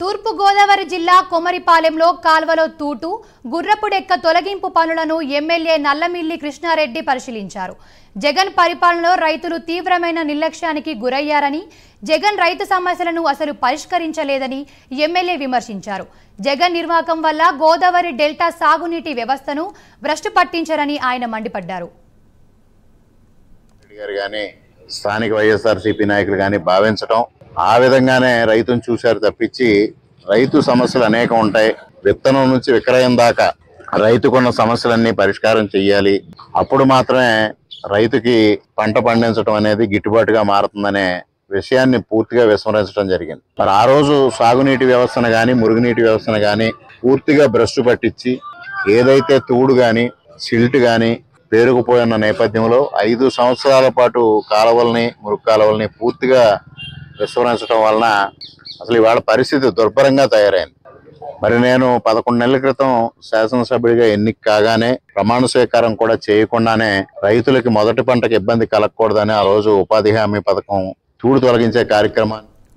తూర్పు గోదావరి జిల్లా కొమరిపాలెంలో కాల్వలో తూటు గుర్రపుడెక్క తొలగింపు పనులను ఎమ్మెల్యే నల్లమిల్లి కృష్ణారెడ్డి పరిశీలించారు. జగన్ పరిపాలనలో రైతులు తీవ్రమైన నిర్లక్ష్యానికి గురయ్యారని, జగన్ రైతు సమస్యలను అసలు పరిష్కరించలేదని ఎమ్మెల్యే విమర్శించారు. జగన్ నిర్వాకం వల్ల గోదావరి డెల్టా సాగునీటి వ్యవస్థను భ్రష్టు పట్టించారని ఆయన మండిపడ్డారు. స్థానిక వైఎస్ఆర్సీపీ నాయకులు కానీ భావించడం ఆ విధంగానే రైతును చూశారు తప్పించి రైతు సమస్యలు అనేకం ఉంటాయి. విత్తనం నుంచి విక్రయం దాకా రైతుకున్న సమస్యలన్నీ పరిష్కారం చేయాలి. అప్పుడు మాత్రమే రైతుకి పంట పండించడం అనేది గిట్టుబాటుగా మారుతుందనే విషయాన్ని పూర్తిగా విస్మరించడం జరిగింది. మరి ఆ రోజు సాగునీటి వ్యవస్థను కానీ మురుగునీటి వ్యవస్థను కానీ పూర్తిగా భ్రష్టు పట్టించి ఏదైతే తూడు కానీ సిల్ట్ కానీ పేరుకుపోయిన నేపథ్యంలో 5 సంవత్సరాల పాటు కాలువల్ని మురుగు కాలువల్ని పూర్తిగా విస్మరించడం వలన అసలు ఇవాళ పరిస్థితి దుర్భరంగా తయారైంది. మరి నేను 11 నెలల క్రితం శాసనసభ్యుడిగా ఎన్నిక కాగానే ప్రమాణ స్వీకారం కూడా చేయకుండానే రైతులకి మొదటి పంటకు ఇబ్బంది కలగకూడదని ఆ రోజు ఉపాధి హామీ పథకం తూడు తొలగించే కార్యక్రమాన్ని